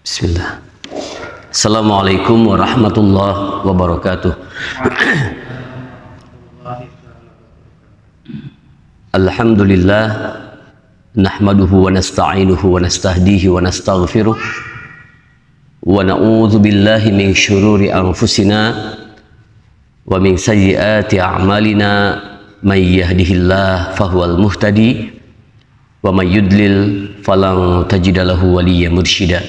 Bismillah. Assalamualaikum warahmatullahi wabarakatuh. Alhamdulillah, nahmaduhu wa nasta'inuhu wa nastahdihi wa nastaghfiruh wa na'udzu billahi min syururi anfusina wa min sayyiati a'malina. May yahdihillahu fahuwal muhtadi wa may yudlil falan tajida lahu waliyyan mursyida.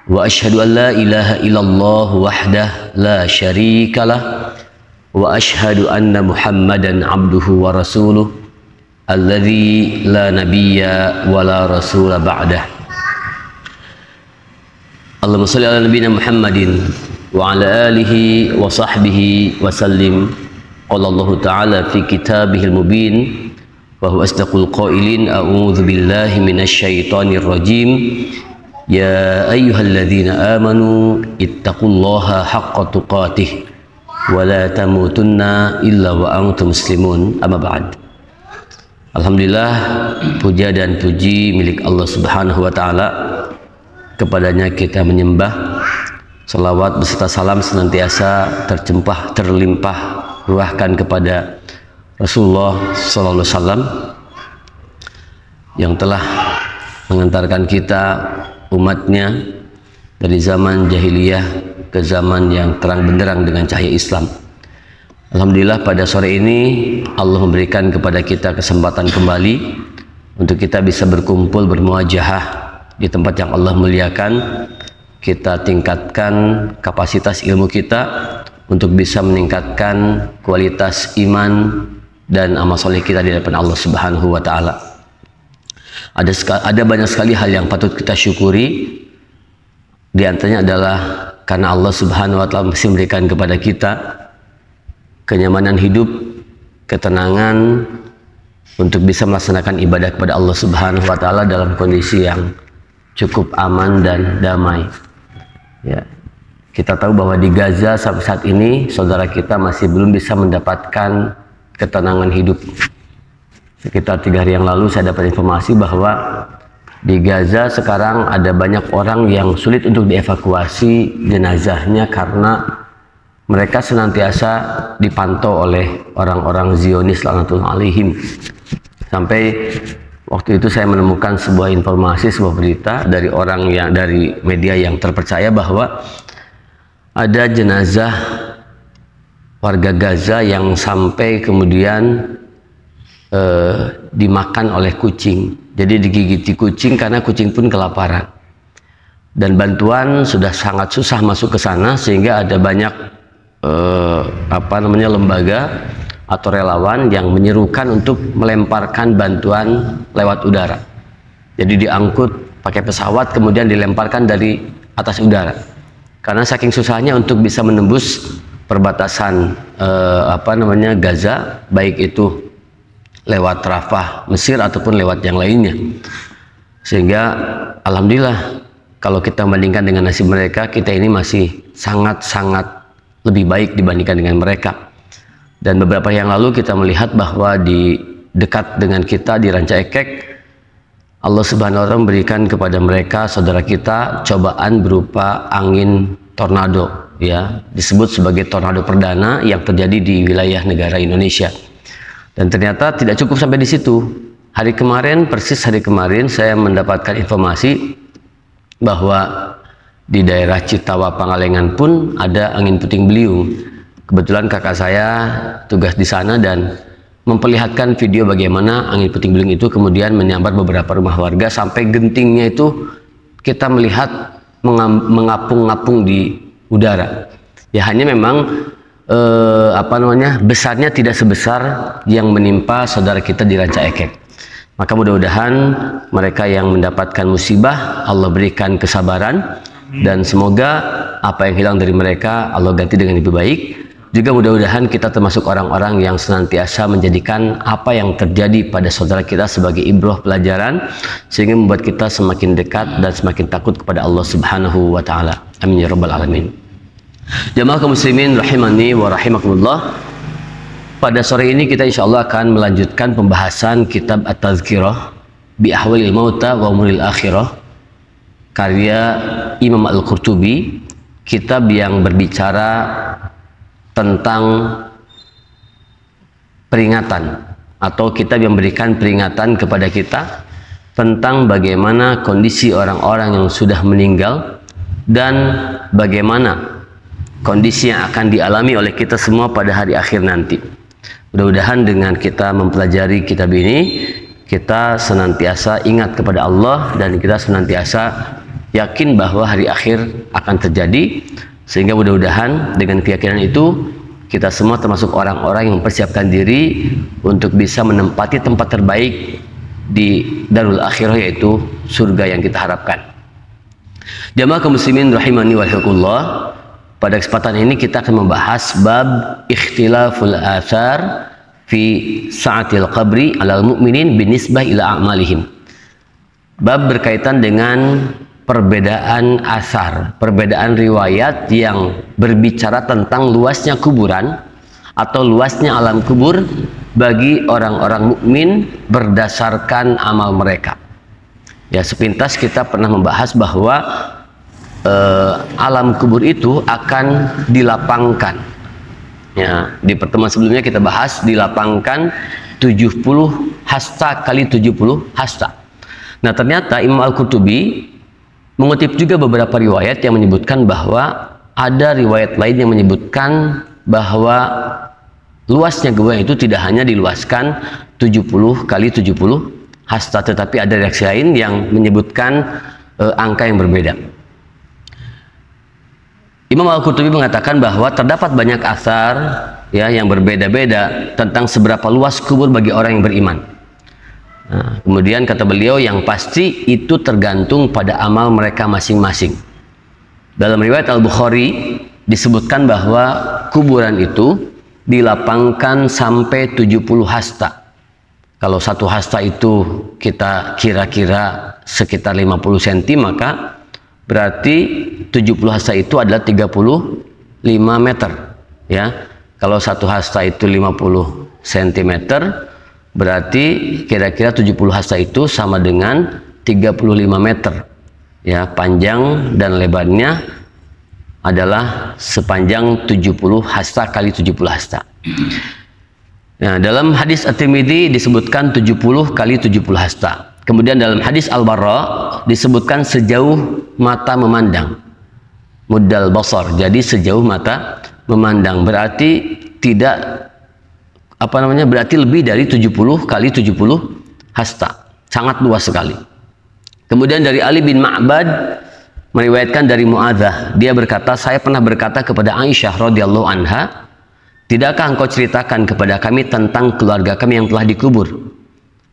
Wa asyhadu an la ilaha illallah wahdah la syarikalah wa asyhadu anna Muhammadan abduhu wa rasuluh alladzi la nabiyya wa la rasula ba'dah. Allahumma shalli ala nabiyyina Muhammadin wa ala alihi wa sahbihi wa sallim. Qala Allah ta'ala fi kitabihil mubin wa huwa asdaqul qailin. A'udzu billahi minasy syaithanir rajim. Ya ayyuhalladzina amanu ittaqullaha haqqa tuqatih wa la tamutunna illa wa antum muslimun. Amma ba'd. Alhamdulillah, puja dan puji milik Allah Subhanahu wa taala. Kepadanya kita menyembah. Salawat beserta salam senantiasa tercempah terlimpah ruahkan kepada Rasulullah sallallahu alaihi wasallam yang telah mengantarkan kita umatnya dari zaman jahiliyah ke zaman yang terang benderang dengan cahaya Islam. Alhamdulillah, pada sore ini Allah memberikan kepada kita kesempatan kembali untuk kita bisa berkumpul bermuajahah di tempat yang Allah muliakan. Kita tingkatkan kapasitas ilmu kita untuk bisa meningkatkan kualitas iman dan amal soleh kita di hadapan Allah Subhanahu wa taala. Ada banyak sekali hal yang patut kita syukuri. Di antaranya adalah karena Allah Subhanahu wa taala masih memberikan kepada kita kenyamanan hidup, ketenangan untuk bisa melaksanakan ibadah kepada Allah Subhanahu wa taala dalam kondisi yang cukup aman dan damai. Ya. Kita tahu bahwa di Gaza sampai saat ini saudara kita masih belum bisa mendapatkan ketenangan hidup. Sekitar 3 hari yang lalu saya dapat informasi bahwa di Gaza sekarang ada banyak orang yang sulit untuk dievakuasi jenazahnya karena mereka senantiasa dipantau oleh orang-orang Zionis laknatullah alaihim. Sampai waktu itu saya menemukan sebuah informasi, sebuah berita dari orang yang dari media yang terpercaya bahwa ada jenazah warga Gaza yang sampai kemudian dimakan oleh kucing. Jadi digigiti kucing karena kucing pun kelaparan. Dan bantuan sudah sangat susah masuk ke sana sehingga ada banyak lembaga atau relawan yang menyerukan untuk melemparkan bantuan lewat udara. Jadi diangkut pakai pesawat kemudian dilemparkan dari atas udara. Karena saking susahnya untuk bisa menembus perbatasan Gaza, baik itu lewat Rafah Mesir ataupun lewat yang lainnya. Sehingga alhamdulillah kalau kita bandingkan dengan nasib mereka, kita ini masih sangat-sangat lebih baik dibandingkan dengan mereka. Dan beberapa yang lalu kita melihat bahwa di dekat dengan kita di Ranca Ekek, Allah Subhanahu wa taala memberikan kepada mereka saudara kita cobaan berupa angin tornado, ya, disebut sebagai tornado perdana yang terjadi di wilayah negara Indonesia. Dan ternyata tidak cukup sampai di situ. Persis hari kemarin saya mendapatkan informasi bahwa di daerah Citawa Pangalengan pun ada angin puting beliung. Kebetulan kakak saya tugas di sana dan memperlihatkan video bagaimana angin puting beliung itu kemudian menyambar beberapa rumah warga sampai gentingnya itu kita melihat mengapung-ngapung di udara. Ya hanya memang besarnya tidak sebesar yang menimpa saudara kita di Ranca Ekek. Maka mudah-mudahan mereka yang mendapatkan musibah Allah berikan kesabaran dan semoga apa yang hilang dari mereka Allah ganti dengan lebih baik. Juga mudah-mudahan kita termasuk orang-orang yang senantiasa menjadikan apa yang terjadi pada saudara kita sebagai ibrah pelajaran sehingga membuat kita semakin dekat dan semakin takut kepada Allah Subhanahu wa taala. Amin ya rabbal alamin. Jamaah kaum muslimin rahimani wa rahimakumullah. Pada sore ini kita insyaallah akan melanjutkan pembahasan kitab At-Tazkirah bi Ahwalil Mauta wa Umuril Akhirah karya Imam Al-Qurtubi, kitab yang berbicara tentang peringatan, atau kitab yang memberikan peringatan kepada kita tentang bagaimana kondisi orang-orang yang sudah meninggal dan bagaimana kondisi yang akan dialami oleh kita semua pada hari akhir nanti. Mudah-mudahan dengan kita mempelajari kitab ini, kita senantiasa ingat kepada Allah dan kita senantiasa yakin bahwa hari akhir akan terjadi, sehingga mudah-mudahan dengan keyakinan itu kita semua termasuk orang-orang yang mempersiapkan diri untuk bisa menempati tempat terbaik di Darul Akhirah, yaitu surga yang kita harapkan. Jamaah kaum muslimin rahimani wa rahimakumullah, pada kesempatan ini kita akan membahas bab ikhtilaful athar fi sa'atil qabri alal mu'minin binisbah ila a'malihim. Bab berkaitan dengan perbedaan asar, perbedaan riwayat yang berbicara tentang luasnya kuburan atau luasnya alam kubur bagi orang-orang mukmin berdasarkan amal mereka. Ya, sepintas kita pernah membahas bahwa alam kubur itu akan dilapangkan. Ya, di pertemuan sebelumnya kita bahas dilapangkan 70 hasta kali 70 hasta. Nah, ternyata Imam Al-Qurtubi mengutip juga beberapa riwayat yang menyebutkan bahwa ada riwayat lain yang menyebutkan bahwa luasnya gua itu tidak hanya diluaskan 70 kali 70 hasta, tetapi ada reaksi lain yang menyebutkan angka yang berbeda. Imam Al-Qurtubi mengatakan bahwa terdapat banyak asar ya yang berbeda-beda tentang seberapa luas kubur bagi orang yang beriman. Nah, kemudian kata beliau, yang pasti itu tergantung pada amal mereka masing-masing. Dalam riwayat Al-Bukhari disebutkan bahwa kuburan itu dilapangkan sampai 70 hasta. Kalau satu hasta itu kita kira-kira sekitar 50 cm, maka berarti 70 hasta itu adalah 35 meter. Ya, kalau satu hasta itu 50 cm, berarti kira-kira 70 hasta itu sama dengan 35 meter. Ya, panjang dan lebarnya adalah sepanjang 70 hasta kali 70 hasta. Nah, dalam hadis At-Tirmidzi disebutkan 70 kali 70 hasta. Kemudian dalam hadis Al-Barra disebutkan sejauh mata memandang. Muddal basar. Jadi sejauh mata memandang, berarti tidak berarti lebih dari 70 kali 70 hasta. Sangat luas sekali. Kemudian dari Ali bin Ma'bad meriwayatkan dari Mu'adzah, dia berkata, saya pernah berkata kepada Aisyah radhiyallahu anha, tidakkah engkau ceritakan kepada kami tentang keluarga kami yang telah dikubur,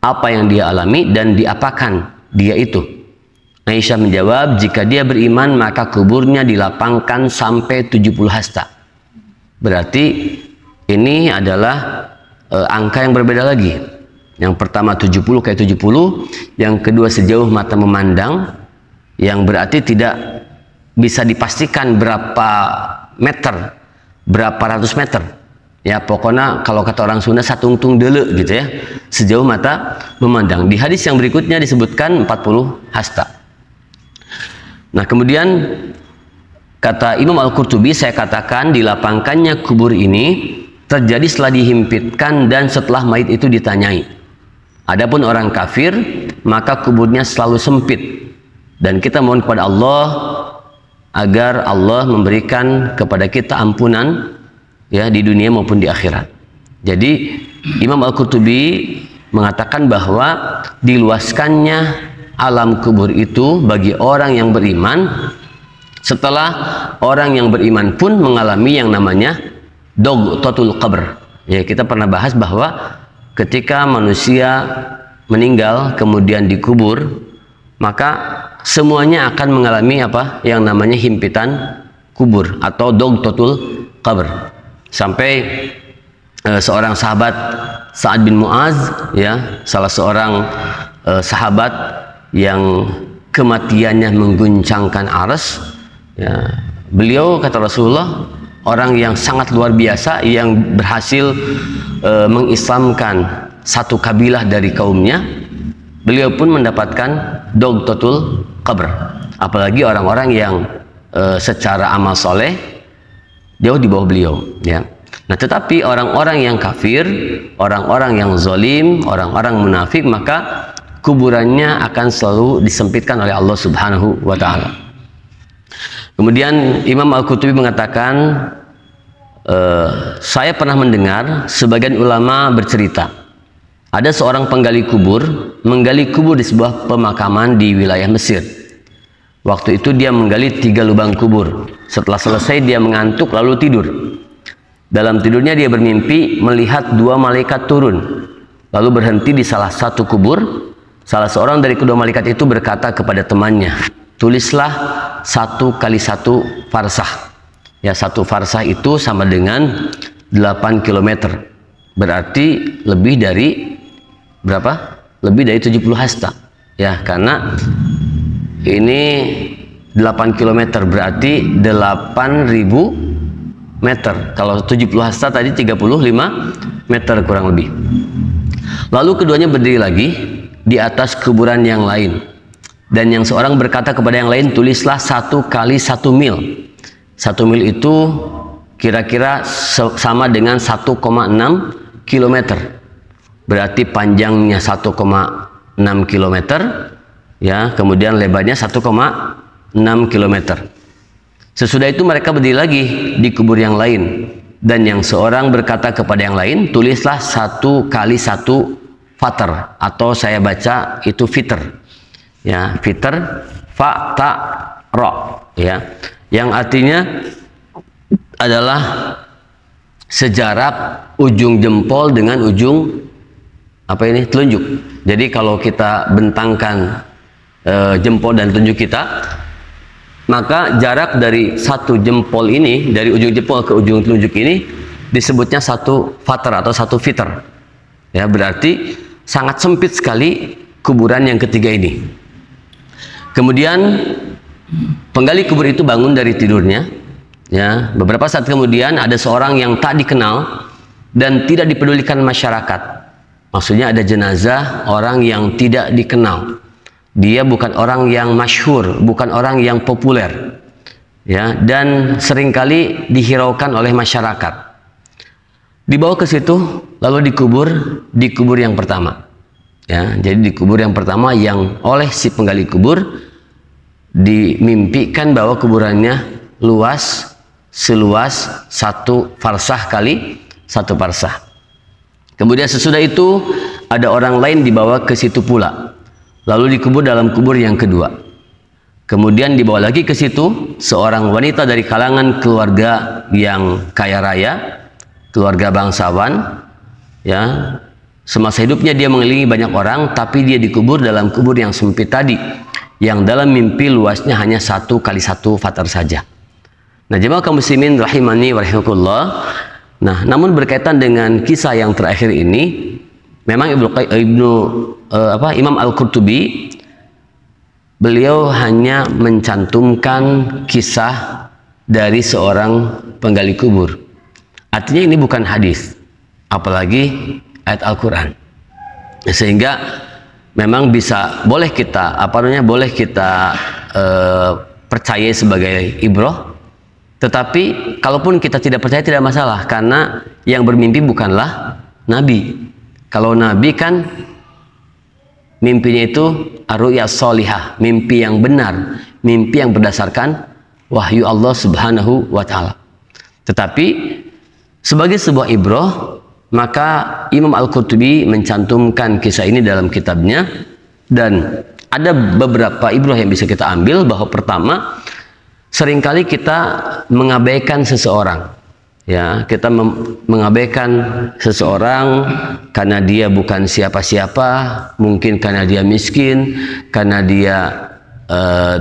apa yang dia alami dan diapakan dia itu? Aisyah menjawab, jika dia beriman maka kuburnya dilapangkan sampai 70 hasta. Berarti ini adalah angka yang berbeda lagi. Yang pertama 70 kayak 70, yang kedua sejauh mata memandang, yang berarti tidak bisa dipastikan berapa meter, berapa ratus meter. Ya, pokoknya kalau kata orang Sunda satungtung dele gitu ya, sejauh mata memandang. Di hadis yang berikutnya disebutkan 40 hasta. Nah, kemudian kata Imam Al-Qurtubi, saya katakan dilapangkannya kubur ini terjadi setelah dihimpitkan dan setelah mayit itu ditanyai. Adapun orang kafir, maka kuburnya selalu sempit. Dan kita mohon kepada Allah agar Allah memberikan kepada kita ampunan ya di dunia maupun di akhirat. Jadi Imam Al-Qurtubi mengatakan bahwa diluaskannya alam kubur itu bagi orang yang beriman setelah orang yang beriman pun mengalami yang namanya dogtotul qabr. Ya, kita pernah bahas bahwa ketika manusia meninggal kemudian dikubur, maka semuanya akan mengalami apa yang namanya himpitan kubur atau dogtotul qabr. Sampai seorang sahabat Sa'ad bin Mu'az, ya, salah seorang sahabat yang kematiannya mengguncangkan arsy, ya, beliau kata Rasulullah orang yang sangat luar biasa yang berhasil mengislamkan satu kabilah dari kaumnya. Beliau pun mendapatkan dogtotul qabr. Apalagi orang-orang yang secara amal soleh jauh di bawah beliau, ya. Nah, tetapi orang-orang yang kafir, orang-orang yang zalim, orang-orang munafik, maka kuburannya akan selalu disempitkan oleh Allah Subhanahu wa taala. Kemudian Imam Al-Qurtubi mengatakan, saya pernah mendengar sebagian ulama bercerita, ada seorang penggali kubur menggali kubur di sebuah pemakaman di wilayah Mesir. Waktu itu dia menggali 3 lubang kubur. Setelah selesai dia mengantuk lalu tidur. Dalam tidurnya dia bermimpi melihat 2 malaikat turun, lalu berhenti di salah satu kubur. Salah seorang dari kedua malaikat itu berkata kepada temannya, tulislah 1 kali 1 farsah. Ya, 1 farsah itu sama dengan 8 km. Berarti lebih dari berapa? Lebih dari 70 hasta. Ya, karena ini 8 km berarti 8.000 meter. Kalau 70 hasta tadi 35 meter kurang lebih. Lalu keduanya berdiri lagi di atas kuburan yang lain. Dan yang seorang berkata kepada yang lain, tulislah 1 kali 1 mil. 1 mil itu kira-kira sama dengan 1,6 km. Berarti panjangnya 1,6 km. Ya, kemudian lebarnya 1,6 km. Sesudah itu mereka berdiri lagi di kubur yang lain, dan yang seorang berkata kepada yang lain, tulislah 1 kali 1 fatar, atau saya baca itu fitr. Ya, fitr, fa ta ra, ya, yang artinya adalah sejarak ujung jempol dengan ujung apa ini, telunjuk. Jadi kalau kita bentangkan jempol dan telunjuk kita, maka jarak dari 1 jempol ini, dari ujung jempol ke ujung telunjuk ini disebutnya 1 fatar atau 1 fitr. Ya, berarti sangat sempit sekali kuburan yang ketiga ini. Kemudian penggali kubur itu bangun dari tidurnya. Ya, beberapa saat kemudian ada seorang yang tak dikenal dan tidak dipedulikan masyarakat. Maksudnya ada jenazah orang yang tidak dikenal. Dia bukan orang yang masyhur, bukan orang yang populer, ya, dan seringkali dihiraukan oleh masyarakat. Dibawa ke situ, lalu dikubur di kubur yang pertama. Ya, jadi di kubur yang pertama yang oleh si penggali kubur dimimpikan bahwa kuburannya luas seluas 1 farsah kali 1 farsah. Kemudian sesudah itu ada orang lain dibawa ke situ pula. Lalu dikubur dalam kubur yang kedua. Kemudian dibawa lagi ke situ seorang wanita dari kalangan keluarga yang kaya raya, keluarga bangsawan. Ya, semasa hidupnya dia mengelilingi banyak orang, tapi dia dikubur dalam kubur yang sempit tadi, yang dalam mimpi luasnya hanya 1 kali 1 fatar saja. Nah, jemaah kaum muslimin rahimani wa rahimakumullah. Nah, namun berkaitan dengan kisah yang terakhir ini, memang Imam Al-Qurtubi beliau hanya mencantumkan kisah dari seorang penggali kubur. Artinya ini bukan hadis, apalagi ayat Al-Quran. Sehingga memang boleh kita percaya sebagai ibrah. Tetapi kalaupun kita tidak percaya tidak masalah, karena yang bermimpi bukanlah Nabi. Kalau Nabi kan mimpinya itu ar-ru'ya sholihah, mimpi yang benar, mimpi yang berdasarkan wahyu Allah Subhanahu wa taala. Tetapi sebagai sebuah ibrah, maka Imam Al-Qurtubi mencantumkan kisah ini dalam kitabnya, dan ada beberapa ibrah yang bisa kita ambil. Bahwa pertama, seringkali kita mengabaikan seseorang. Ya, kita mengabaikan seseorang karena dia bukan siapa-siapa, mungkin karena dia miskin, karena dia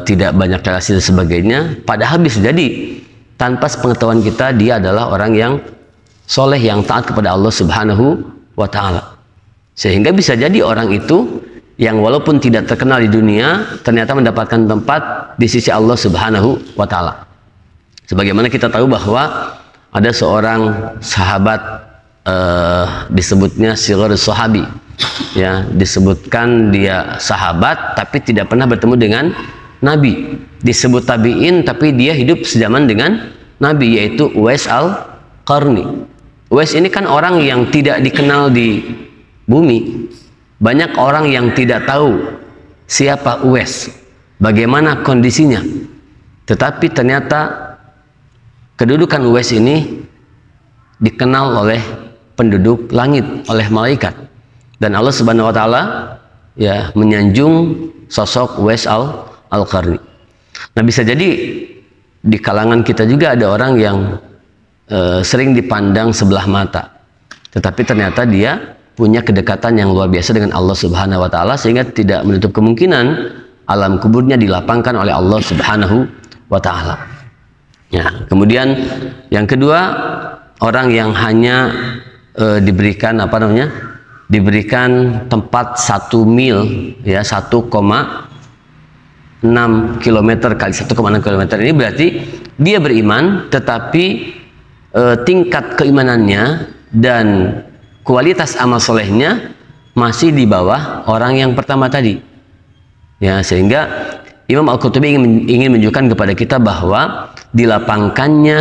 tidak banyak relasi dan sebagainya. Padahal bisa jadi tanpa sepengetahuan kita dia adalah orang yang soleh, yang taat kepada Allah Subhanahu wa taala. Sehingga bisa jadi orang itu yang walaupun tidak terkenal di dunia, ternyata mendapatkan tempat di sisi Allah Subhanahu wa taala. Sebagaimana kita tahu bahwa ada seorang sahabat, disebutnya Sighar Sahabi, ya, disebutkan dia sahabat tapi tidak pernah bertemu dengan Nabi, disebut tabi'in tapi dia hidup sezaman dengan Nabi, yaitu Uwais al-Qarni. Uwais ini kan orang yang tidak dikenal di bumi. Banyak orang yang tidak tahu siapa Uwais, bagaimana kondisinya. Tetapi ternyata kedudukan Uwais ini dikenal oleh penduduk langit, oleh malaikat. Dan Allah Subhanahu wa taala ya menyanjung sosok Uwais al-Qarni. Nah, bisa jadi di kalangan kita juga ada orang yang sering dipandang sebelah mata, tetapi ternyata dia punya kedekatan yang luar biasa dengan Allah Subhanahu wa taala, sehingga tidak menutup kemungkinan alam kuburnya dilapangkan oleh Allah Subhanahu wa taala. Ya, kemudian yang kedua, orang yang hanya diberikan diberikan tempat 1 mil, ya 1,6 km kali 1,6 km, ini berarti dia beriman tetapi tingkat keimanannya dan kualitas amal solehnya masih di bawah orang yang pertama tadi. Ya, sehingga Imam Al-Qurtubi ingin menunjukkan kepada kita bahwa dilapangkannya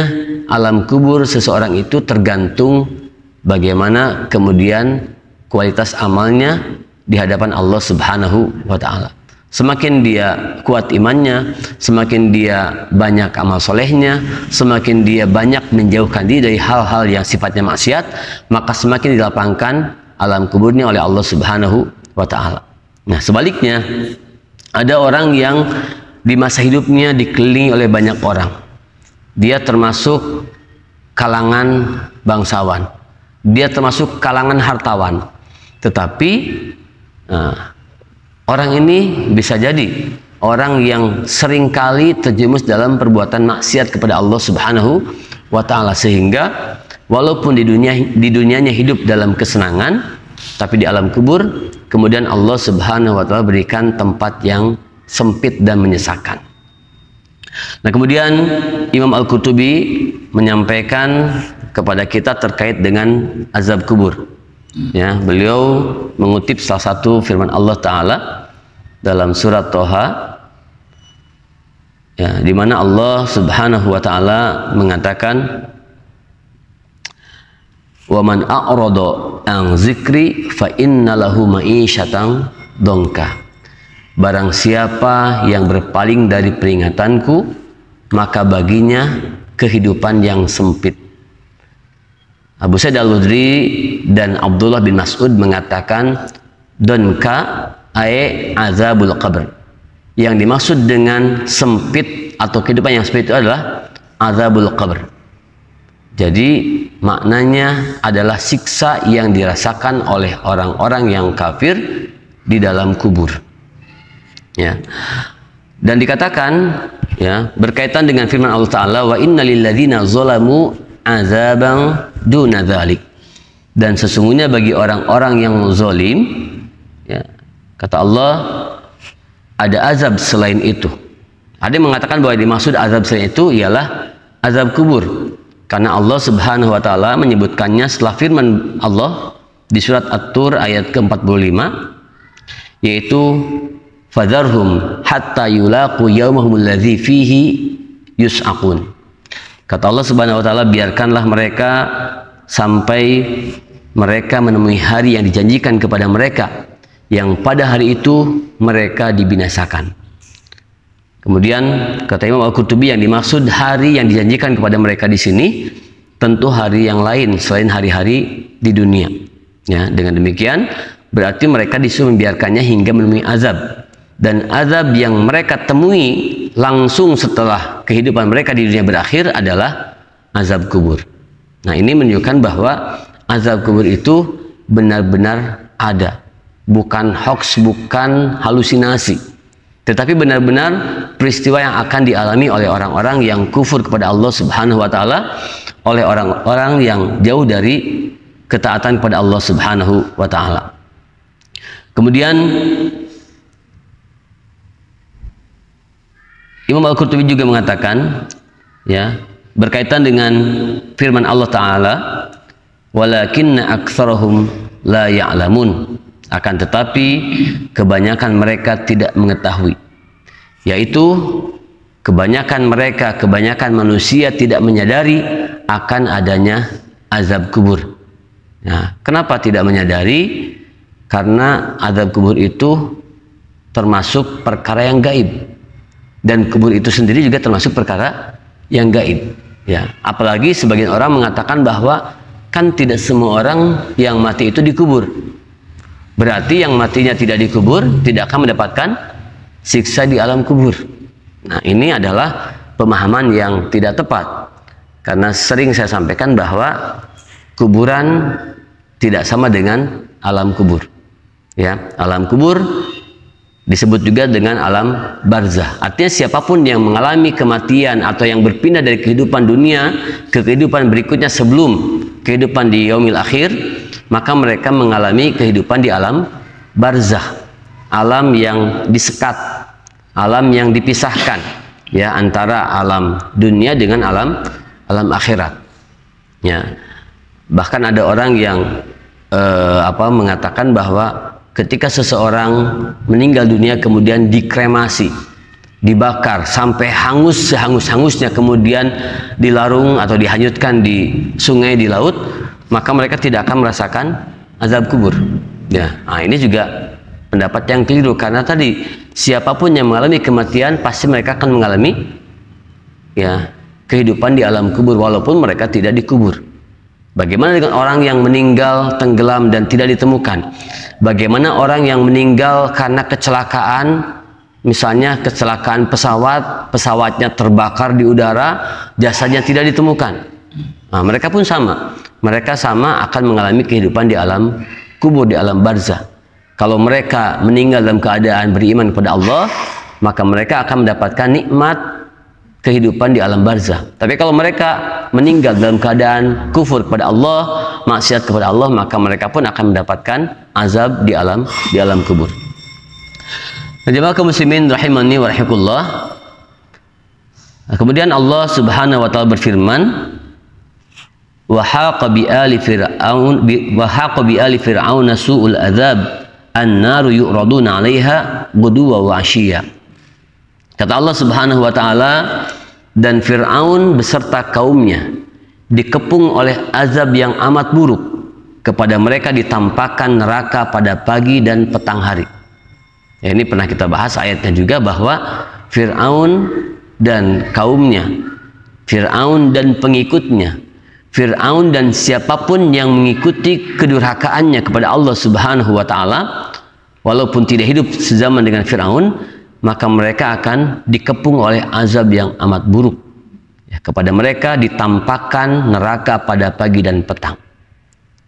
alam kubur seseorang itu tergantung bagaimana kemudian kualitas amalnya di hadapan Allah Subhanahu wa taala. Semakin dia kuat imannya, semakin dia banyak amal solehnya, semakin dia banyak menjauhkan diri dari hal-hal yang sifatnya maksiat, maka semakin dilapangkan alam kuburnya oleh Allah Subhanahu wa taala. Nah, sebaliknya, ada orang yang di masa hidupnya dikelilingi oleh banyak orang. Dia termasuk kalangan bangsawan, dia termasuk kalangan hartawan, tetapi orang ini bisa jadi orang yang seringkali terjerumus dalam perbuatan maksiat kepada Allah Subhanahu wa taala, sehingga walaupun di dunianya hidup dalam kesenangan, tapi di alam kubur kemudian Allah Subhanahu wa taala berikan tempat yang sempit dan menyesakan. Nah, kemudian Imam Al-Qurtubi menyampaikan kepada kita terkait dengan azab kubur. Ya, beliau mengutip salah satu firman Allah Ta'ala dalam surat Toha, ya, di mana Allah Subhanahu wa taala mengatakan, "Wa man a'rada an zikri fa inna lahu ma'isyatan dongka." Barang siapa yang berpaling dari peringatanku, maka baginya kehidupan yang sempit. Abu Sa'id Al-Khudri dan Abdullah bin Mas'ud mengatakan, donka ae azabul qabr. Yang dimaksud dengan sempit atau kehidupan yang sempit itu adalah azabul qabr. Jadi maknanya adalah siksa yang dirasakan oleh orang-orang yang kafir di dalam kubur. Ya. Dan dikatakan, ya, berkaitan dengan firman Allah Ta'ala, wa inna lilladzina zalamu azaban duna dzalik. Dan sesungguhnya bagi orang-orang yang zalim, ya, kata Allah, ada azab selain itu. Ada yang mengatakan bahwa dimaksud azab selain itu ialah azab kubur, karena Allah Subhanahu wa taala menyebutkannya setelah firman Allah di surat At-Tur ayat ke-45, yaitu fadharhum hatta yulaqu yawmahum alladzi fihi yus'aqun. Kata Allah Subhanahu wa taala, biarkanlah mereka sampai mereka menemui hari yang dijanjikan kepada mereka, yang pada hari itu mereka dibinasakan. Kemudian kata Imam Al-Qurtubi, yang dimaksud hari yang dijanjikan kepada mereka di sini tentu hari yang lain selain hari-hari di dunia. Ya, dengan demikian berarti mereka disuruh membiarkannya hingga menemui azab. Dan azab yang mereka temui langsung setelah kehidupan mereka di dunia berakhir adalah azab kubur. Nah, ini menunjukkan bahwa azab kubur itu benar-benar ada, bukan hoax, bukan halusinasi, tetapi benar-benar peristiwa yang akan dialami oleh orang-orang yang kufur kepada Allah Subhanahu wa taala, oleh orang-orang yang jauh dari ketaatan kepada Allah Subhanahu wa taala. Kemudian Imam Al-Qurtubi juga mengatakan, ya, berkaitan dengan firman Allah Ta'ala, walakinna aktsarahum la ya'lamun, akan tetapi kebanyakan mereka tidak mengetahui. yaitu kebanyakan manusia tidak menyadari akan adanya azab kubur. Nah, kenapa tidak menyadari? Karena azab kubur itu termasuk perkara yang gaib, dan kubur itu sendiri juga termasuk perkara yang gaib. Ya, apalagi sebagian orang mengatakan bahwa kan tidak semua orang yang mati itu dikubur. Berarti yang matinya tidak dikubur tidak akan mendapatkan siksa di alam kubur. Nah, ini adalah pemahaman yang tidak tepat, karena sering saya sampaikan bahwa kuburan tidak sama dengan alam kubur. Ya, alam kubur disebut juga dengan alam barzah. Artinya siapapun yang mengalami kematian atau yang berpindah dari kehidupan dunia ke kehidupan berikutnya sebelum kehidupan di yaumil akhir, maka mereka mengalami kehidupan di alam barzah, alam yang disekat, alam yang dipisahkan, ya, antara alam dunia dengan alam akhirat. Ya, bahkan ada orang yang mengatakan bahwa ketika seseorang meninggal dunia kemudian dikremasi, dibakar sampai hangus sehangus-hangusnya, kemudian dilarung atau dihanyutkan di sungai, di laut, maka mereka tidak akan merasakan azab kubur. Ya, nah ini juga pendapat yang keliru, karena tadi siapapun yang mengalami kematian pasti mereka akan mengalami, ya, kehidupan di alam kubur walaupun mereka tidak dikubur. Bagaimana dengan orang yang meninggal tenggelam dan tidak ditemukan? Bagaimana orang yang meninggal karena kecelakaan, misalnya kecelakaan pesawat, pesawatnya terbakar di udara, jasadnya tidak ditemukan? Nah, mereka pun sama. Mereka sama akan mengalami kehidupan di alam kubur, di alam barzah. Kalau mereka meninggal dalam keadaan beriman kepada Allah, maka mereka akan mendapatkan nikmat kehidupan di alam barzah. Tapi kalau mereka meninggal dalam keadaan kufur kepada Allah, maksiat kepada Allah, maka mereka pun akan mendapatkan azab di alam kubur. Jemaah kaum muslimin rahimani wa rahimakumullah. Kemudian Allah Subhanahu wa taala berfirman, wa haqa bi ali fir'aun su'ul adzab an-naru yu'raduna 'alaiha ghuduwa wa 'ashiyya. Kata Allah Subhanahu wa taala, dan Fir'aun beserta kaumnya dikepung oleh azab yang amat buruk, kepada mereka ditampakkan neraka pada pagi dan petang hari. Ya, ini pernah kita bahas ayatnya juga, bahwa Fir'aun dan kaumnya, Fir'aun dan pengikutnya, Fir'aun dan siapapun yang mengikuti kedurhakaannya kepada Allah Subhanahu wa taala, walaupun tidak hidup sezaman dengan Fir'aun, maka mereka akan dikepung oleh azab yang amat buruk. Ya, kepada mereka ditampakkan neraka pada pagi dan petang.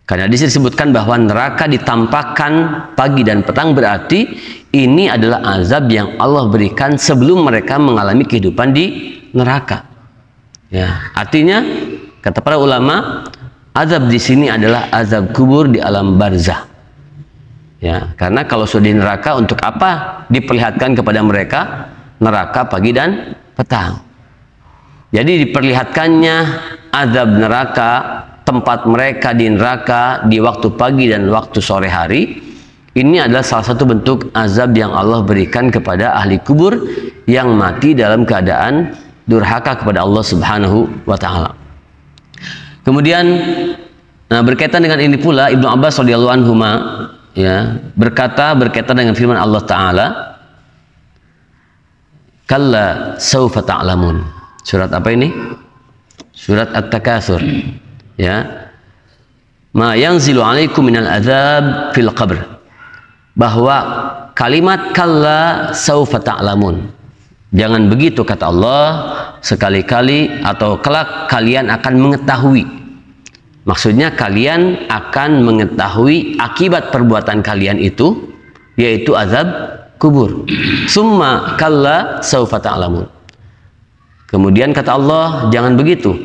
Karena di sini disebutkan bahwa neraka ditampakkan pagi dan petang, berarti ini adalah azab yang Allah berikan sebelum mereka mengalami kehidupan di neraka. Ya, artinya kata para ulama, azab di sini adalah azab kubur di alam barzah. Ya, karena kalau sudah di neraka, untuk apa diperlihatkan kepada mereka neraka pagi dan petang? Jadi diperlihatkannya azab neraka, tempat mereka di neraka di waktu pagi dan waktu sore hari, ini adalah salah satu bentuk azab yang Allah berikan kepada ahli kubur yang mati dalam keadaan durhaka kepada Allah Subhanahu wa taala. Kemudian berkaitan dengan ini pula Ibnu Abbas radhiyallahu anhu berkaitan dengan firman Allah Ta'ala, kalla sawfa ta'lamun. Surat apa ini? Surat At-Takatsur. Ya, ma yanzilu alaikum minal azab fil qabr. Bahwa kalimat kalla sawfa ta'lamun, jangan begitu kata Allah, sekali-kali atau kelak kalian akan mengetahui. Maksudnya kalian akan mengetahui akibat perbuatan kalian itu, yaitu azab kubur. Summa kalla sawfa ta'lamun. Kemudian kata Allah, jangan begitu,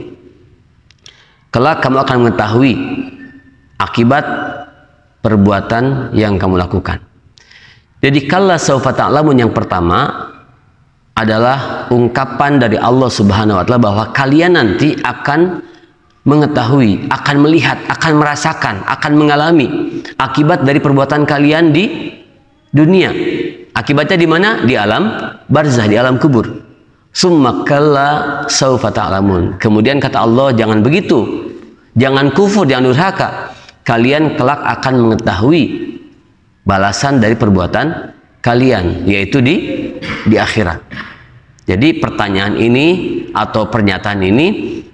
kelak kamu akan mengetahui akibat perbuatan yang kamu lakukan. Jadi kalla sawfa ta'lamun yang pertama adalah ungkapan dari Allah Subhanahu wa taala bahwa kalian nanti akan mengetahui, akan melihat, akan merasakan, akan mengalami akibat dari perbuatan kalian di dunia, Akibatnya di mana? Di alam barzah, di alam kubur. Summa kalla saufa ta'lamun. Kemudian kata Allah, jangan begitu. Jangan kufur, jangan durhaka. Kalian kelak akan mengetahui balasan dari perbuatan kalian, yaitu di akhirat. Jadi pertanyaan ini atau pernyataan ini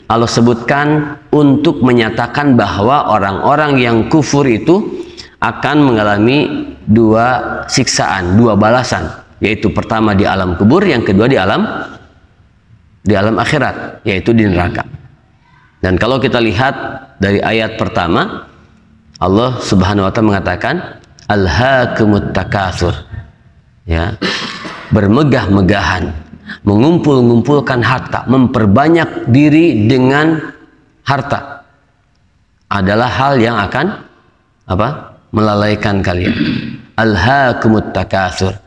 Allah sebutkan untuk menyatakan bahwa orang-orang yang kufur itu akan mengalami dua siksaan, dua balasan, yaitu pertama di alam kubur, yang kedua di alam akhirat, yaitu di neraka. Dan kalau kita lihat dari ayat pertama, Allah Subhanahu wa taala mengatakan alhaakumut takatsur, ya, bermegah-megahan, mengumpul-ngumpulkan harta, memperbanyak diri dengan harta adalah hal yang akan melalaikan kalian. Alhaakumut takatsur,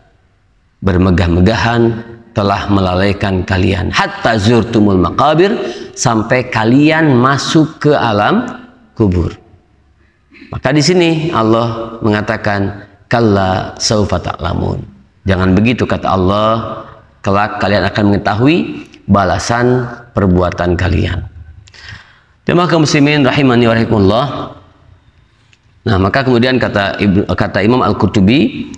bermegah-megahan telah melalaikan kalian, hatta zurtumul maqabir, sampai kalian masuk ke alam kubur. Maka di sini Allah mengatakan kalla saufa ta'lamun. Jangan begitu kata Allah, kelak kalian akan mengetahui balasan perbuatan kalian. Jemaah kaum muslimin rahimani wa rahimakumullah. Nah, maka kemudian kata Imam Al-Qurtubi,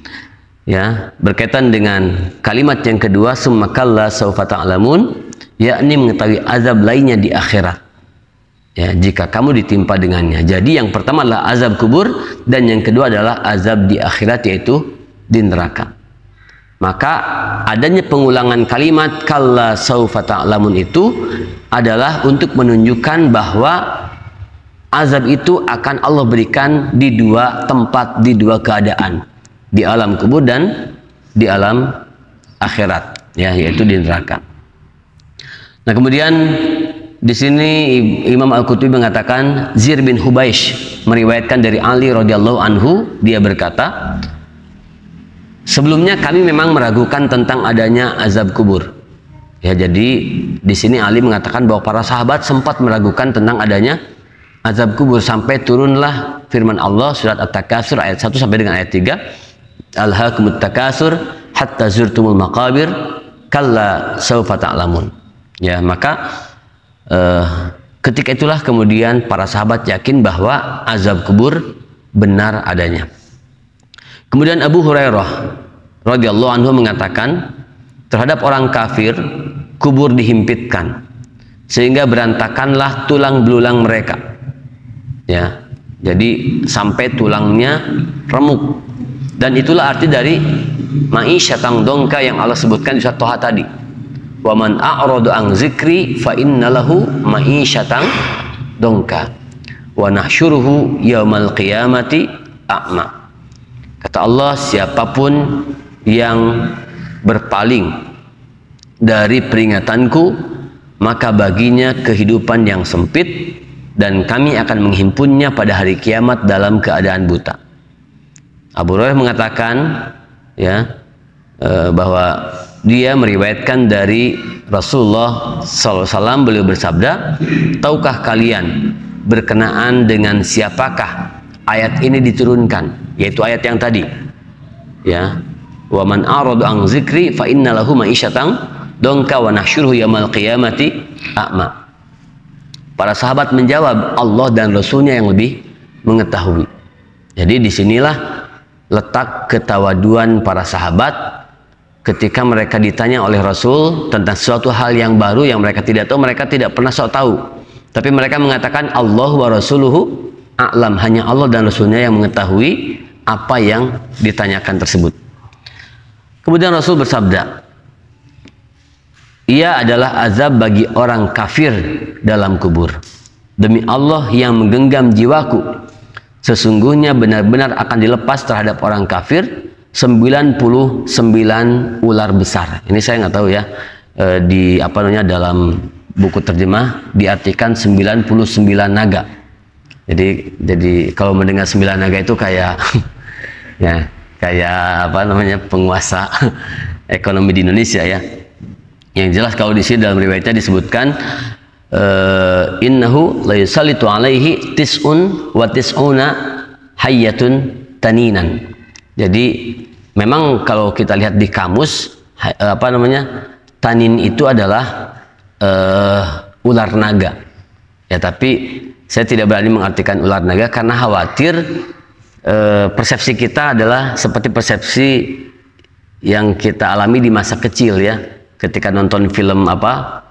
ya, berkaitan dengan kalimat yang kedua, summa kalla saufa ta'lamun, yakni mengetahui azab lainnya di akhirat, ya, jika kamu ditimpa dengannya. Jadi yang pertama adalah azab kubur, dan yang kedua adalah azab di akhirat, yaitu di neraka. Maka adanya pengulangan kalimat kalla saufa ta'lamun itu adalah untuk menunjukkan bahwa azab itu akan Allah berikan di dua tempat, di dua keadaan, di alam kubur dan di alam akhirat, ya, yaitu di neraka. Nah, kemudian di sini Imam Al-Qurtubi mengatakan Zir bin Hubaish meriwayatkan dari Ali radhiyallahu anhu, dia berkata, sebelumnya kami memang meragukan tentang adanya azab kubur. Ya, jadi di sini Ali mengatakan bahwa para sahabat sempat meragukan tentang adanya azab kubur, sampai turunlah firman Allah surat At-Takatsur ayat 1 sampai dengan ayat 3. Alhaakumut takatsur hatta zurtumul maqabir kalla saufa ta'lamun. Ya, maka ketika itulah kemudian para sahabat yakin bahwa azab kubur benar adanya. Kemudian Abu Hurairah radhiyallahu anhu mengatakan, terhadap orang kafir kubur dihimpitkan sehingga berantakanlah tulang belulang mereka, ya, jadi sampai tulangnya remuk. Dan itulah arti dari ma'isyatan dongka yang Allah sebutkan di surat Thaha tadi. Wa man a'rada an zikri fa innalahu ma'isyatan dongka wa nahsyuruhu yaumal qiyamati a'ma. Kata Allah, siapapun yang berpaling dari peringatanku, maka baginya kehidupan yang sempit, dan kami akan menghimpunnya pada hari kiamat dalam keadaan buta. Abu Hurairah mengatakan, ya, bahwa dia meriwayatkan dari Rasulullah SAW, beliau bersabda, tahukah kalian berkenaan dengan siapakah ayat ini diturunkan, yaitu ayat yang tadi, ya, wa man a'rada an zikri fa innalahu ma'isyatan dongka wa nahsyuruhu yaumal qiyamati a'ma. Para sahabat menjawab, Allah dan Rasulnya yang lebih mengetahui. Jadi disinilah letak ketawaduan para sahabat ketika mereka ditanya oleh Rasul tentang suatu hal yang baru yang mereka tidak tahu. Mereka tidak pernah sok tahu, tapi mereka mengatakan Allah wa rasuluhu a'lam, hanya Allah dan Rasulnya yang mengetahui apa yang ditanyakan tersebut. Kemudian Rasul bersabda, ia adalah azab bagi orang kafir dalam kubur. Demi Allah yang menggenggam jiwaku, sesungguhnya benar-benar akan dilepas terhadap orang kafir 99 ular besar. Ini saya nggak tahu ya, di apa namanya, dalam buku terjemah diartikan 99 naga. Jadi kalau mendengar 9 naga itu kayak ya, kayak apa namanya, penguasa ekonomi di Indonesia, ya. Yang jelas kalau di sini dalam riwayatnya disebutkan innahu la yusallitu alaihi tis'un wa tis'una hayyatun taninan. Jadi memang kalau kita lihat di kamus apa namanya, tanin itu adalah ular naga. Ya, tapi saya tidak berani mengartikan ular naga karena khawatir persepsi kita adalah seperti persepsi yang kita alami di masa kecil ya, ketika nonton film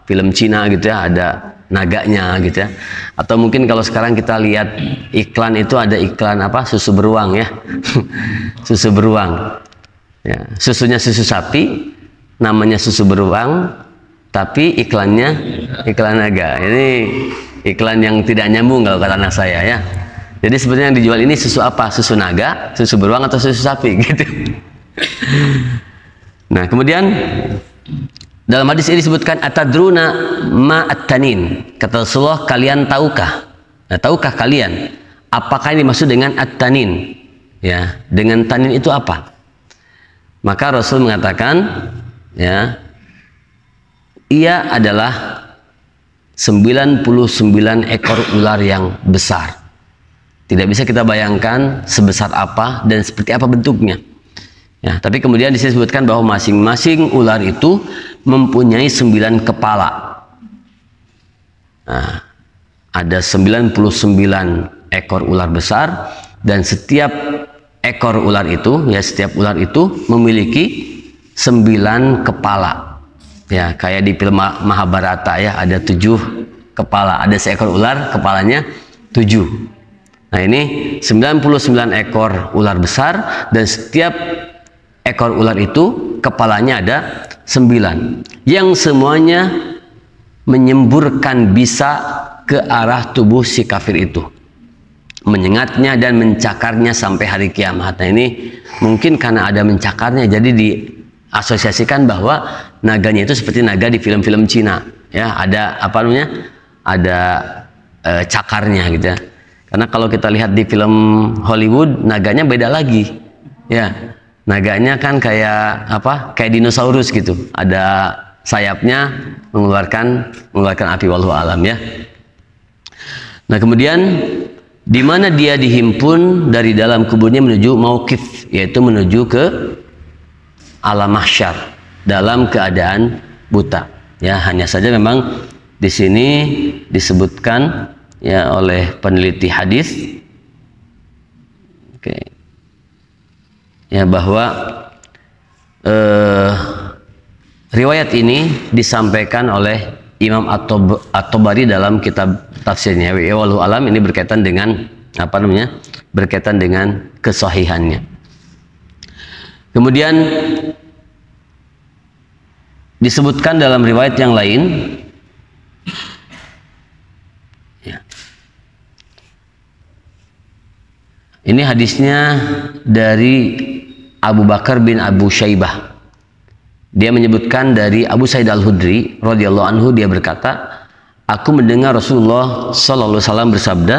film Cina gitu ya, ada naganya gitu ya. Atau mungkin kalau sekarang kita lihat iklan itu ada iklan susu beruang ya. Susu beruang ya, susunya susu sapi, namanya susu beruang, tapi iklannya iklan naga. Ini iklan yang tidak nyambung kalau kata anak saya ya. Jadi sebenarnya yang dijual ini susu apa? Susu naga, susu beruang, atau susu sapi gitu. Nah, kemudian dalam hadis ini disebutkan atadruna ma at-tanin. Kata Rasulullah, kalian tahukah? Nah, tahukah kalian apakah ini dimaksud dengan at-tanin? Ya, dengan tanin itu apa? Maka Rasul mengatakan, ya, ia adalah 99 ekor ular yang besar. Tidak bisa kita bayangkan sebesar apa dan seperti apa bentuknya. Ya, tapi kemudian disebutkan bahwa masing-masing ular itu mempunyai 9 kepala. Nah, ada 99 ekor ular besar, dan setiap ekor ular itu, ya, setiap ular itu memiliki 9 kepala. Ya, kayak di film Mahabharata ya, ada 7 kepala, ada seekor ular kepalanya 7. Nah, ini 99 ekor ular besar, dan setiap ekor ular itu kepalanya ada 9, yang semuanya menyemburkan bisa ke arah tubuh si kafir itu, menyengatnya dan mencakarnya sampai hari kiamat. Nah, ini mungkin karena ada mencakarnya, jadi diasosiasikan bahwa naganya itu seperti naga di film-film Cina ya, ada ada cakarnya gitu ya. Karena kalau kita lihat di film Hollywood, naganya beda lagi ya. Naganya kan kayak kayak dinosaurus gitu, ada sayapnya, mengeluarkan api, wallahu alam ya. Nah, kemudian di mana dia dihimpun dari dalam kuburnya menuju mauqif, yaitu menuju ke alam mahsyar dalam keadaan buta ya. Hanya saja memang di sini disebutkan ya oleh peneliti hadis, ya, bahwa riwayat ini disampaikan oleh Imam At-Tabari dalam kitab tafsirnya. Wallahu alam, ini berkaitan dengan berkaitan dengan kesahihannya. Kemudian disebutkan dalam riwayat yang lain, ya, ini hadisnya dari Abu Bakar bin Abu Syaibah. Dia menyebutkan dari Abu Sa'id Al-Khudri radhiyallahu anhu, dia berkata, aku mendengar Rasulullah sallallahu alaihi wasallam bersabda,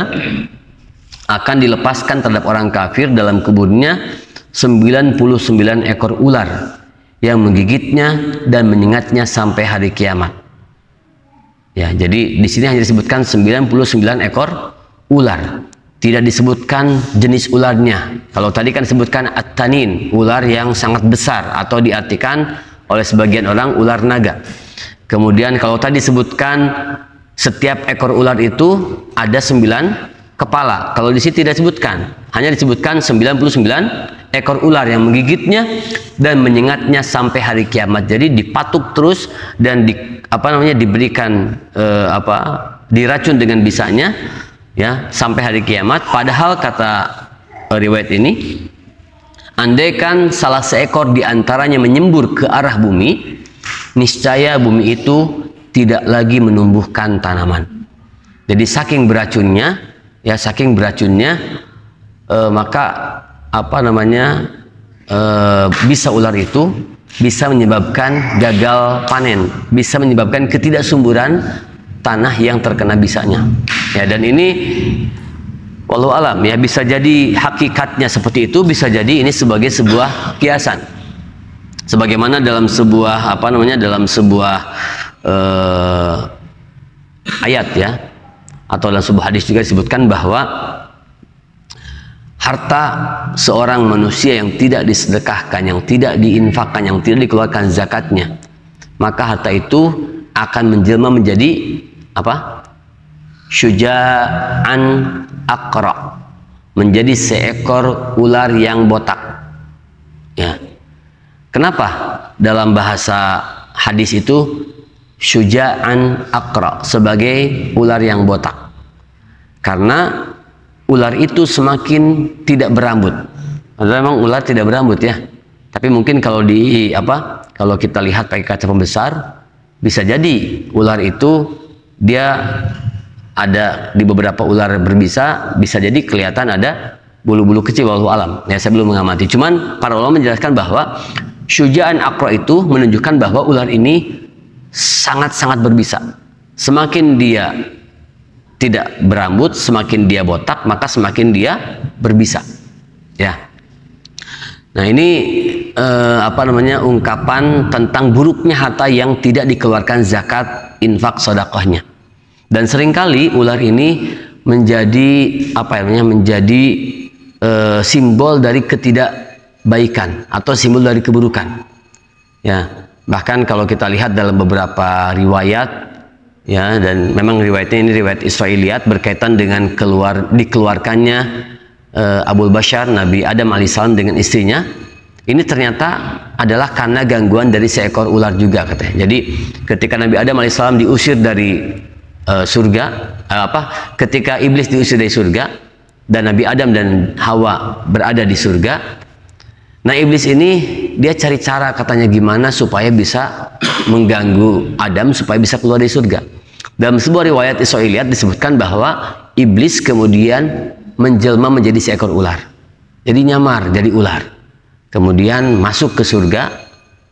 akan dilepaskan terhadap orang kafir dalam kuburnya 99 ekor ular yang menggigitnya dan menyengatnya sampai hari kiamat. Ya, jadi di sini hanya disebutkan 99 ekor ular. Tidak disebutkan jenis ularnya. Kalau tadi kan disebutkan at-tanin, ular yang sangat besar, atau diartikan oleh sebagian orang ular naga. Kemudian kalau tadi disebutkan setiap ekor ular itu ada 9 kepala. Kalau di sini tidak disebutkan, hanya disebutkan 99 ekor ular yang menggigitnya dan menyengatnya sampai hari kiamat. Jadi dipatuk terus dan diberikan diracun dengan bisanya ya sampai hari kiamat. Padahal kata riwayat ini, andaikan salah seekor diantaranya menyembur ke arah bumi, niscaya bumi itu tidak lagi menumbuhkan tanaman. Jadi saking beracunnya maka bisa ular itu bisa menyebabkan gagal panen, bisa menyebabkan ketidaksumburan tanah yang terkena bisanya. Ya, dan ini wallahu alam ya, bisa jadi hakikatnya seperti itu, bisa jadi ini sebagai sebuah kiasan. Sebagaimana dalam sebuah ayat ya, atau dalam sebuah hadis juga disebutkan bahwa harta seorang manusia yang tidak disedekahkan, yang tidak diinfakkan, yang tidak dikeluarkan zakatnya, maka harta itu akan menjelma menjadi apa? Syuja'an aqra, menjadi seekor ular yang botak. Ya. Kenapa dalam bahasa hadis itu syuja'an aqra, sebagai ular yang botak? Karena ular itu semakin tidak berambut. Memang ular tidak berambut ya. Tapi mungkin kalau kalau kita lihat pakai kaca pembesar, bisa jadi ular itu dia ada di beberapa ular berbisa, bisa jadi kelihatan ada bulu-bulu kecil, wallahu alam. Ya, saya belum mengamati. Cuman para ulama menjelaskan bahwa syuja'an aqra itu menunjukkan bahwa ular ini sangat-sangat berbisa. Semakin dia tidak berambut, semakin dia botak, maka semakin dia berbisa. Ya. Nah, ini ungkapan tentang buruknya harta yang tidak dikeluarkan zakat, infak, sedekahnya. Dan seringkali ular ini menjadi menjadi simbol dari ketidakbaikan atau simbol dari keburukan. Ya, bahkan kalau kita lihat dalam beberapa riwayat, ya, dan memang riwayatnya ini riwayat Israiliyat berkaitan dengan dikeluarkannya Abu Bashar, Nabi Adam alaihissalam dengan istrinya. Ini ternyata adalah karena gangguan dari seekor ular juga katanya. Jadi ketika Nabi Adam alaihissalam diusir dari ketika iblis diusir dari surga dan Nabi Adam dan Hawa berada di surga, nah iblis ini dia cari cara katanya gimana supaya bisa mengganggu Adam supaya bisa keluar dari surga. Dalam sebuah riwayat Israiliyat disebutkan bahwa iblis kemudian menjelma menjadi seekor ular. Jadi nyamar jadi ular. Kemudian masuk ke surga,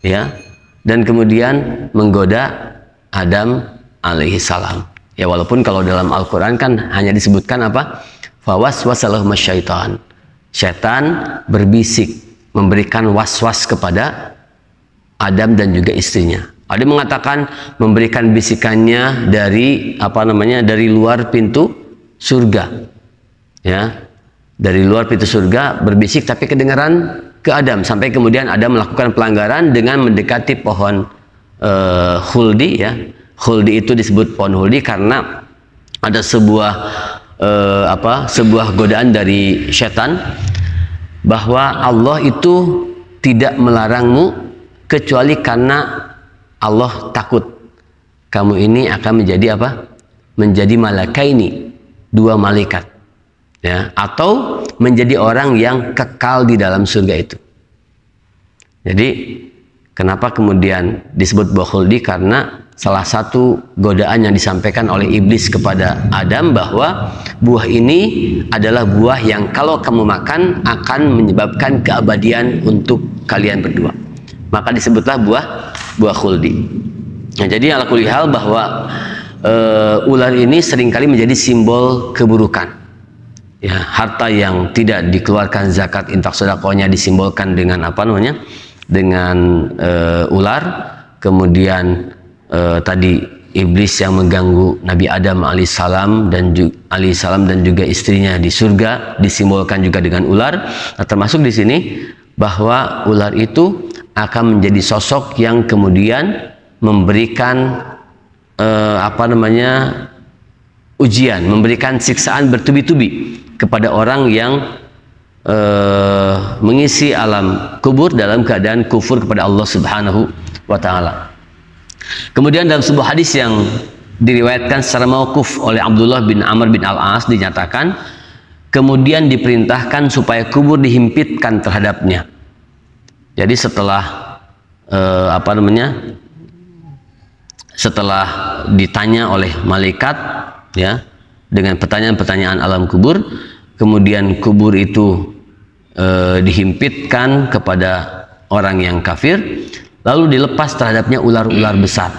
ya, dan kemudian menggoda Adam alaihissalam. Ya, walaupun kalau dalam Al-Qur'an kan hanya disebutkan apa? Fawaswasalahum syaitan. Syaitan berbisik, memberikan was-was kepada Adam dan juga istrinya. Ada mengatakan memberikan bisikannya dari dari luar pintu surga, ya, dari luar pintu surga berbisik tapi kedengaran ke Adam, sampai kemudian Adam melakukan pelanggaran dengan mendekati pohon khuldi, ya. Khuldi itu disebut pohon khuldi karena ada sebuah godaan dari setan bahwa Allah itu tidak melarangmu kecuali karena Allah takut kamu ini akan menjadi menjadi malakaini, dua malaikat, ya, atau menjadi orang yang kekal di dalam surga itu. Jadi kenapa kemudian disebut buah khuldi? Karena salah satu godaan yang disampaikan oleh iblis kepada Adam bahwa buah ini adalah buah yang kalau kamu makan akan menyebabkan keabadian untuk kalian berdua. Maka disebutlah buah khuldi. Nah, jadi ala kulli hal bahwa ular ini seringkali menjadi simbol keburukan. Ya, harta yang tidak dikeluarkan zakat, infak, sedekahnya disimbolkan dengan dengan ular. Kemudian tadi iblis yang mengganggu Nabi Adam alaihissalam dan juga istrinya di surga disimbolkan juga dengan ular. Nah, termasuk di sini bahwa ular itu akan menjadi sosok yang kemudian memberikan ujian, memberikan siksaan bertubi-tubi kepada orang yang mengisi alam kubur dalam keadaan kufur kepada Allah Subhanahu wa taala. Kemudian dalam sebuah hadis yang diriwayatkan secara mauquf oleh Abdullah bin Amr bin Al-As dinyatakan, kemudian diperintahkan supaya kubur dihimpitkan terhadapnya. Jadi setelah setelah ditanya oleh malaikat, ya, dengan pertanyaan-pertanyaan alam kubur, kemudian kubur itu dihimpitkan kepada orang yang kafir, lalu dilepas terhadapnya ular-ular besar.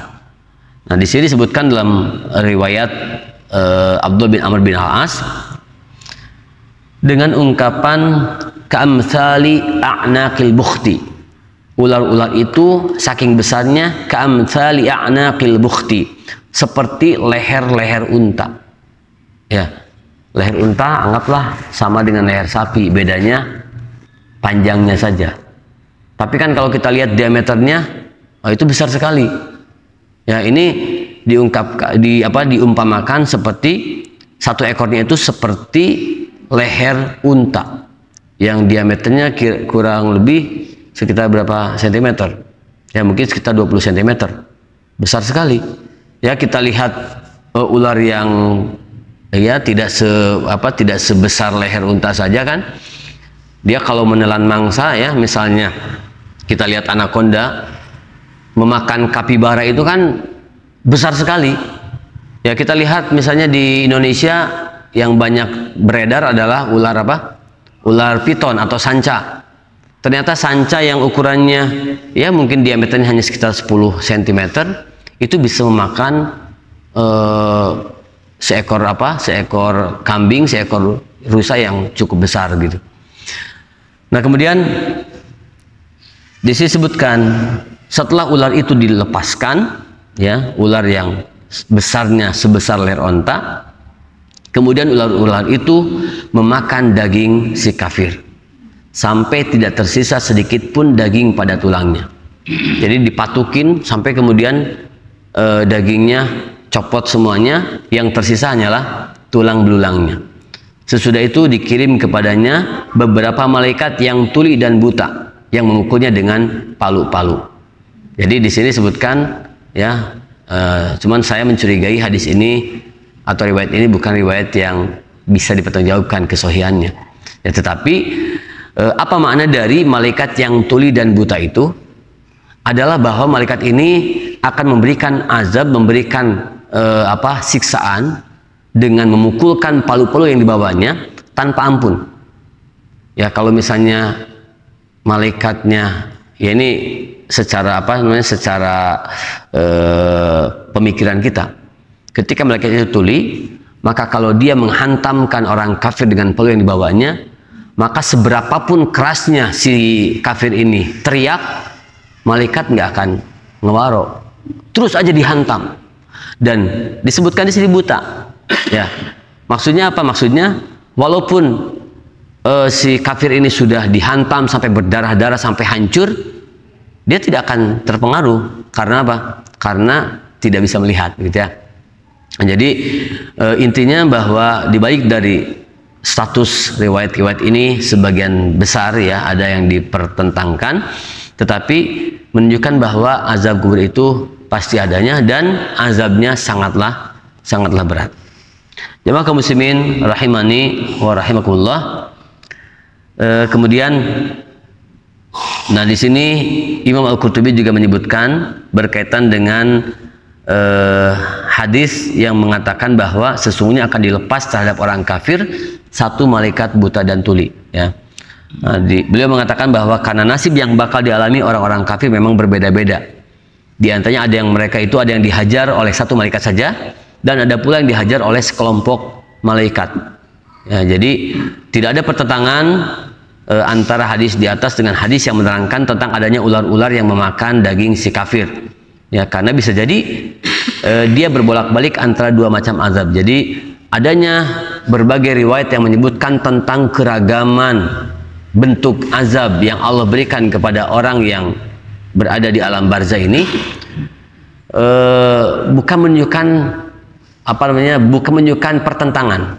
Nah, di sini disebutkan dalam riwayat Abdullah bin Amr bin Al-As dengan ungkapan ka'amthali a'naqil bukhti. Ular-ular itu saking besarnya ka'amthali a'naqil bukhti, seperti leher-leher unta. Ya. Leher unta anggaplah sama dengan leher sapi, bedanya panjangnya saja. Tapi kan kalau kita lihat diameternya, itu besar sekali. Ya, ini diumpamakan seperti satu ekornya itu seperti leher unta yang diameternya kurang lebih sekitar berapa sentimeter? Ya, mungkin sekitar 20 cm. Besar sekali. Ya, kita lihat ular yang ya tidak sebesar leher unta saja kan. Dia kalau menelan mangsa, ya misalnya kita lihat anaconda memakan kapibara itu kan besar sekali. Ya, kita lihat misalnya di Indonesia yang banyak beredar adalah ular ular piton atau sanca. Ternyata sanca yang ukurannya ya mungkin diameternya hanya sekitar 10 cm itu bisa memakan seekor kambing, seekor rusa yang cukup besar gitu. Nah, kemudian disebutkan setelah ular itu dilepaskan, ya, ular yang besarnya sebesar leher onta, kemudian ular-ular itu memakan daging si kafir sampai tidak tersisa sedikit pun daging pada tulangnya. Jadi dipatukin sampai kemudian dagingnya copot semuanya, yang tersisa hanyalah tulang belulangnya. Sesudah itu dikirim kepadanya beberapa malaikat yang tuli dan buta yang memukulnya dengan palu-palu. Jadi di sini sebutkan, ya, cuman saya mencurigai hadis ini atau riwayat ini bukan riwayat yang bisa dipertanggungjawabkan kesohiannya. Ya, tetapi apa makna dari malaikat yang tuli dan buta itu? Adalah bahwa malaikat ini akan memberikan azab, memberikan siksaan dengan memukulkan palu-palu yang dibawanya tanpa ampun. Ya, kalau misalnya malaikatnya, ya ini secara pemikiran kita, ketika malaikat itu tuli, maka kalau dia menghantamkan orang kafir dengan palu yang dibawanya, maka seberapapun kerasnya si kafir ini teriak, malaikat nggak akan ngewaro, terus aja dihantam. Dan disebutkan di sini buta. Ya, maksudnya apa? Maksudnya walaupun si kafir ini sudah dihantam sampai berdarah-darah sampai hancur, dia tidak akan terpengaruh. Karena apa? Karena tidak bisa melihat, gitu ya. Nah, jadi intinya bahwa dibalik dari status riwayat-riwayat ini sebagian besar, ya, ada yang dipertentangkan, tetapi menunjukkan bahwa azab kubur itu pasti adanya dan azabnya sangatlah berat. Jemaah kaum muslimin rahimani wa rahimakumullah. Kemudian, nah di sini Imam Al-Qurtubi juga menyebutkan berkaitan dengan hadis yang mengatakan bahwa sesungguhnya akan dilepas terhadap orang kafir satu malaikat buta dan tuli, ya. Nah, beliau mengatakan bahwa karena nasib yang bakal dialami orang-orang kafir memang berbeda-beda. Di antaranya ada yang dihajar oleh satu malaikat saja, dan ada pula yang dihajar oleh sekelompok malaikat. Ya, jadi tidak ada pertentangan antara hadis di atas dengan hadis yang menerangkan tentang adanya ular-ular yang memakan daging si kafir. Ya, karena bisa jadi dia berbolak-balik antara dua macam azab. Jadi adanya berbagai riwayat yang menyebutkan tentang keragaman bentuk azab yang Allah berikan kepada orang yang berada di alam barzah ini, bukan menunjukkan pertentangan,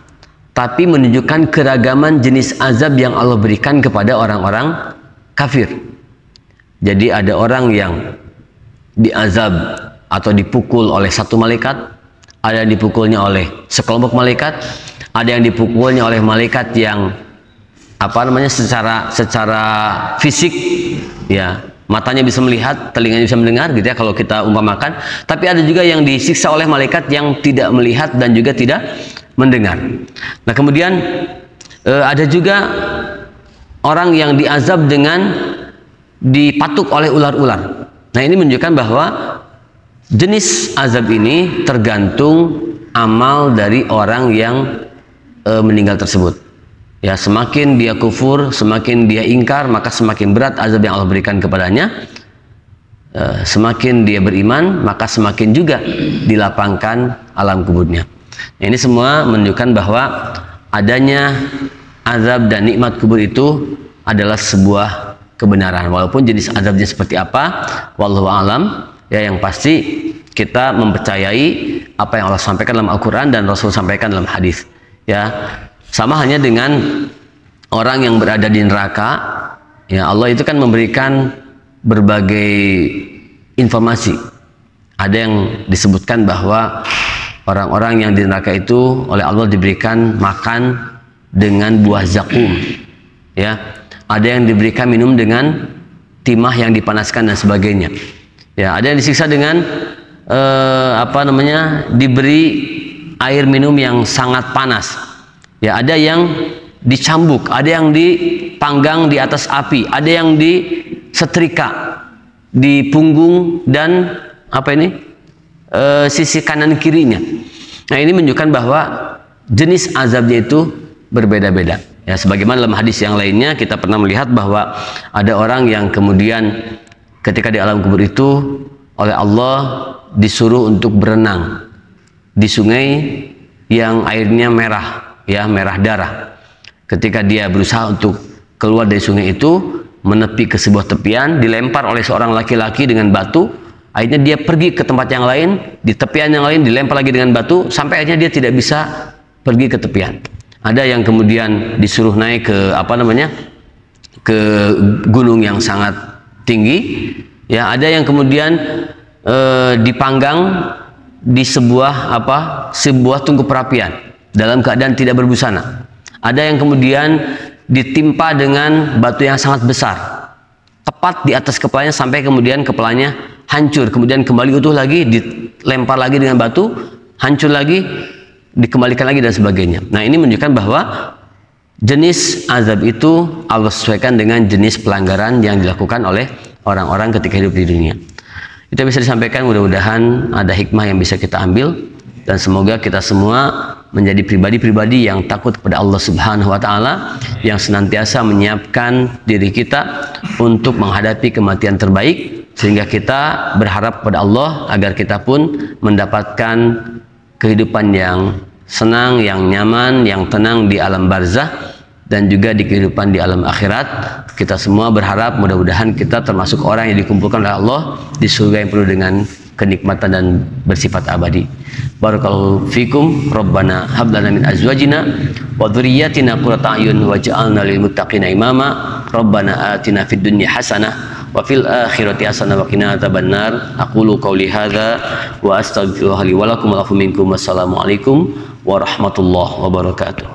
tapi menunjukkan keragaman jenis azab yang Allah berikan kepada orang-orang kafir. Jadi ada orang yang diazab atau dipukul oleh satu malaikat, ada yang dipukulnya oleh sekelompok malaikat, ada yang dipukulnya oleh malaikat yang secara fisik, ya, matanya bisa melihat, telinganya bisa mendengar, gitu ya, kalau kita umpamakan. Tapi ada juga yang disiksa oleh malaikat yang tidak melihat dan juga tidak mendengar. Nah, kemudian ada juga orang yang diazab dengan dipatuk oleh ular-ular. Nah, ini menunjukkan bahwa jenis azab ini tergantung amal dari orang yang meninggal tersebut. Ya, semakin dia kufur, semakin dia ingkar, maka semakin berat azab yang Allah berikan kepadanya. Semakin dia beriman, maka semakin juga dilapangkan alam kuburnya. Ini semua menunjukkan bahwa adanya azab dan nikmat kubur itu adalah sebuah kebenaran, walaupun jenis azabnya seperti apa wallahu alam. Ya, yang pasti kita mempercayai apa yang Allah sampaikan dalam Al-Quran dan Rasul sampaikan dalam hadis. Ya, sama halnya dengan orang yang berada di neraka. Ya, Allah itu kan memberikan berbagai informasi. Ada yang disebutkan bahwa orang-orang yang di neraka itu oleh Allah diberikan makan dengan buah zakum. Ya, ada yang diberikan minum dengan timah yang dipanaskan dan sebagainya. Ya, ada yang disiksa dengan diberi air minum yang sangat panas. Ya, ada yang dicambuk, ada yang dipanggang di atas api, ada yang disetrika di punggung dan sisi kanan kirinya. Nah, ini menunjukkan bahwa jenis azabnya itu berbeda-beda. Ya, sebagaimana dalam hadis yang lainnya kita pernah melihat bahwa ada orang yang kemudian ketika di alam kubur itu oleh Allah disuruh untuk berenang di sungai yang airnya merah, ya, merah darah. Ketika dia berusaha untuk keluar dari sungai itu, menepi ke sebuah tepian, dilempar oleh seorang laki-laki dengan batu. Akhirnya dia pergi ke tempat yang lain, di tepian yang lain dilempar lagi dengan batu, sampai akhirnya dia tidak bisa pergi ke tepian. Ada yang kemudian disuruh naik ke ke gunung yang sangat tinggi. Ya, ada yang kemudian dipanggang di sebuah tungku perapian dalam keadaan tidak berbusana. Ada yang kemudian ditimpa dengan batu yang sangat besar, tepat di atas kepalanya sampai kemudian kepalanya hancur, kemudian kembali utuh lagi, dilempar lagi dengan batu, hancur lagi, dikembalikan lagi dan sebagainya. Nah, ini menunjukkan bahwa jenis azab itu Allah sesuaikan dengan jenis pelanggaran yang dilakukan oleh orang-orang ketika hidup di dunia. Itu bisa disampaikan, mudah-mudahan ada hikmah yang bisa kita ambil, dan semoga kita semua menjadi pribadi-pribadi yang takut kepada Allah Subhanahu wa taala, yang senantiasa menyiapkan diri kita untuk menghadapi kematian terbaik, sehingga kita berharap kepada Allah agar kita pun mendapatkan kehidupan yang senang, yang nyaman, yang tenang di alam barzah dan juga di kehidupan di alam akhirat. Kita semua berharap mudah-mudahan kita termasuk orang yang dikumpulkan oleh Allah di surga yang penuh dengan kenikmatan dan bersifat abadi. Barakallahu fikum. Rabbana hab lana min azwajina wa dzurriyyatina qurrata a'yun waj'alna lil muttaqina imama. Rabbana atina fid dunya hasanah wa fil akhirati hasanah wa qina adzabannar. Aqulu qouli hadza wa astaghfirullaha li wa lakum wa lakum minkum. Wassalamu alaikum warahmatullahi wabarakatuh.